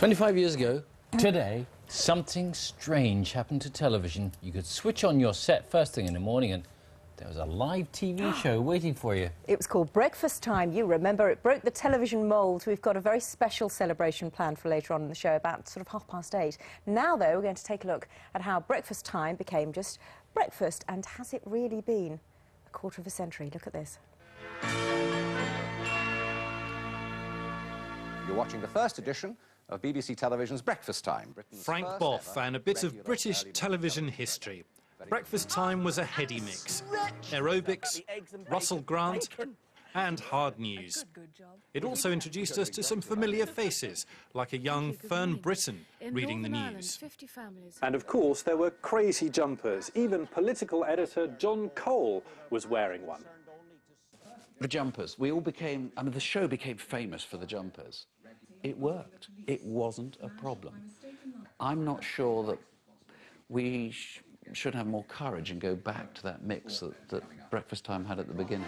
25 years ago, today, something strange happened to television. You could switch on your set first thing in the morning and there was a live TV show waiting for you. It was called Breakfast Time. You remember, it broke the television mould. We've got a very special celebration planned for later on in the show, about sort of 8:30. Now, though, we're going to take a look at how Breakfast Time became just breakfast, and has it really been a quarter of a century? Look at this. You're watching the first edition of BBC Television's Breakfast Time. Britain's Frank first Boff ever and a bit of regular British early television morning history. Very Breakfast good. Time was a heady mix. Aerobics, Russell Grant and hard news. It also introduced us to some familiar faces, like a young Fern Britton reading the news. And of course there were crazy jumpers. Even political editor John Cole was wearing one. The jumpers, we all became, I mean, the show became famous for the jumpers. It worked. It wasn't a problem. I'm not sure that we should have more courage and go back to that mix that Breakfast Time had at the beginning.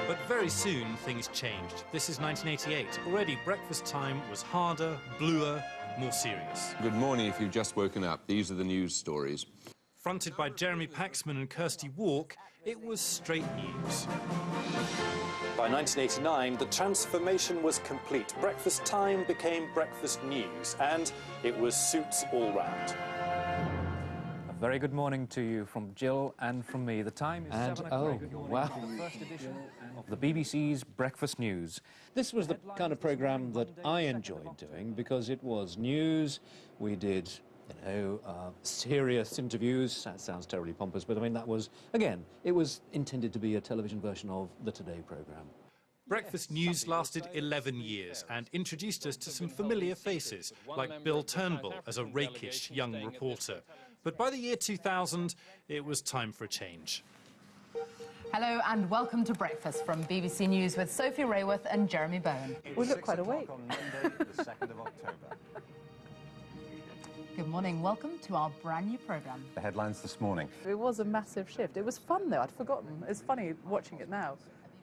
But very soon things changed. This is 1988. Already Breakfast Time was harder, bluer, more serious. Good morning if you've just woken up. These are the news stories. Fronted by Jeremy Paxman and Kirsty Walk, it was straight news. By 1989, the transformation was complete. Breakfast Time became Breakfast News, and it was suits all round. A very good morning to you from Jill and from me. The time is 7 o'clock. Wow. The first edition of the BBC's Breakfast News. This was the kind of programme that I enjoyed doing because it was news. We did, serious interviews. That sounds terribly pompous, but I mean, that was, again, it was intended to be a television version of the Today programme. Breakfast News lasted 11 years and introduced us to some familiar faces, like Bill Turnbull as a rakish young reporter. But by the year 2000, it was time for a change. Hello and welcome to Breakfast from BBC News with Sophie Rayworth and Jeremy Bowen. We look quite awake. On Monday, the 2nd of October. Good morning, welcome to our brand new programme. The headlines this morning. It was a massive shift. It was fun though, I'd forgotten. It's funny watching it now,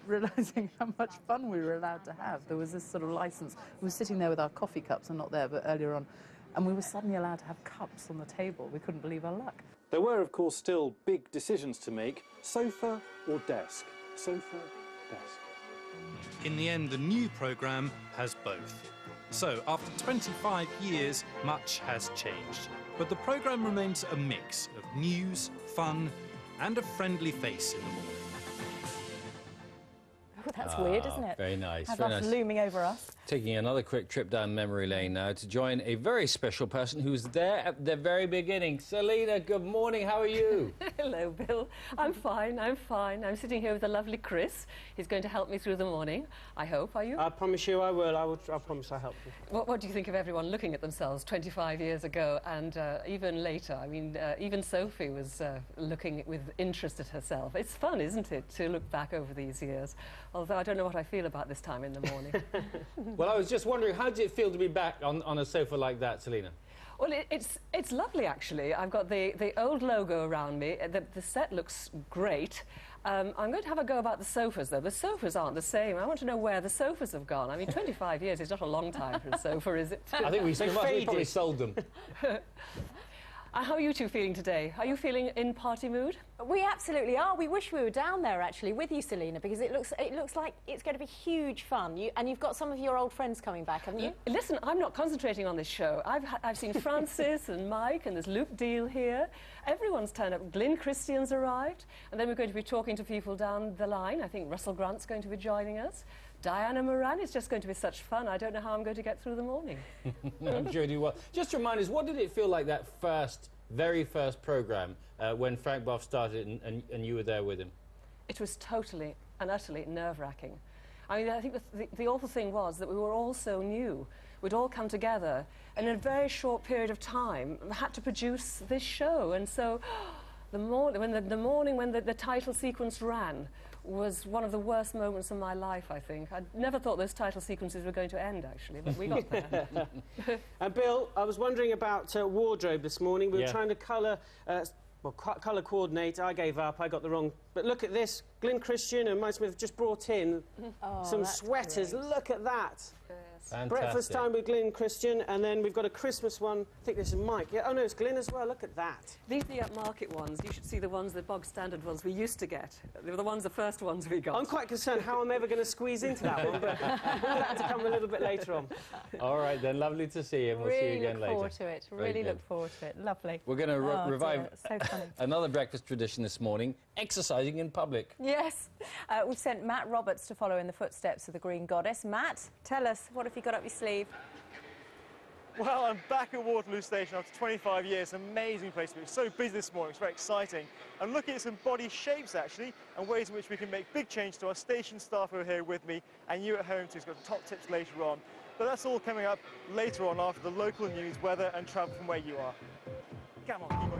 realising how much fun we were allowed to have. There was this sort of licence. We were sitting there with our coffee cups, and not there, but earlier on, and we were suddenly allowed to have cups on the table. We couldn't believe our luck. There were, of course, still big decisions to make. Sofa or desk? Sofa, desk. In the end, the new programme has both. So, after 25 years, much has changed. But the programme remains a mix of news, fun, and a friendly face in the morning. Oh, that's weird, isn't it? Very nice. Have Very us nice. looming over us. Taking another quick trip down memory lane now to join a very special person who's there at the very beginning. Selina, good morning. How are you? Hello, Bill. I'm fine. I'm fine. I'm sitting here with the lovely Chris. He's going to help me through the morning, I hope. Are you? I promise you I will. I promise I'll help you. What do you think of everyone looking at themselves 25 years ago and even later? I mean, even Sophie was looking with interest at herself. It's fun, isn't it, to look back over these years? Although I don't know what I feel about this time in the morning. Well, I was just wondering, how did it feel to be back on a sofa like that, Selina? Well, it's lovely, actually. I've got the old logo around me. The set looks great. I'm going to have a go about the sofas, though. The sofas aren't the same. I want to know where the sofas have gone. I mean, 25 years is not a long time for a sofa, is it? I think we probably sold them. How are you two feeling today? Are you feeling in party mood? We absolutely are. We wish we were down there actually with you, Selina, because it looks like it's going to be huge fun. And you've got some of your old friends coming back, haven't you? Listen, I'm not concentrating on this show. I've seen Francis and Mike, and there's Luke Deal here. Everyone's turned up. Glyn Christian's arrived, and then we're going to be talking to people down the line. I think Russell Grant's going to be joining us. Diana Moran, it's just going to be such fun. I don't know how I'm going to get through the morning. I'm sure you do well. Just remind us, what did it feel like that very first programme when Frank Boff started and you were there with him? It was totally and utterly nerve-wracking. I mean, I think the awful thing was that we were all so new. We'd all come together and in a very short period of time had to produce this show. And so the morning when the title sequence ran was one of the worst moments of my life, I think. I never thought those title sequences were going to end, actually, but we got there. And Bill, I was wondering about wardrobe this morning. We were trying to colour coordinate. I gave up. I got the wrong But look at this. Glyn Christian and Mike Smith have just brought in some that's sweaters. great. Look at that. Fantastic. Breakfast time with Glyn Christian, and then we've got a Christmas one. I think this is Mike. Yeah, oh no, it's Glyn as well. Look at that. These are the upmarket ones. You should see the ones, the bog standard ones we used to get. They were the first ones we got. I'm quite concerned how I'm ever going to squeeze into that one, but we'll have to come a little bit later on. All right, then. Lovely to see you, and we'll see you Really again look later. forward to it. Very Really good. look forward to it. Lovely. We're going to Oh, revive dear, so funny. another breakfast tradition this morning, exercising in public. Yes. We've sent Matt Roberts to follow in the footsteps of the Green Goddess. Matt, tell us, what have you got up your sleeve? Well, I'm back at Waterloo Station after 25 years. Amazing place to be. It's so busy this morning. It's very exciting. I'm looking at some body shapes, actually, and ways in which we can make big change to our station staff who are here with me, and you at home too. It's got top tips later on. But that's all coming up later on after the local news, weather and travel from where you are. Come on, keep on.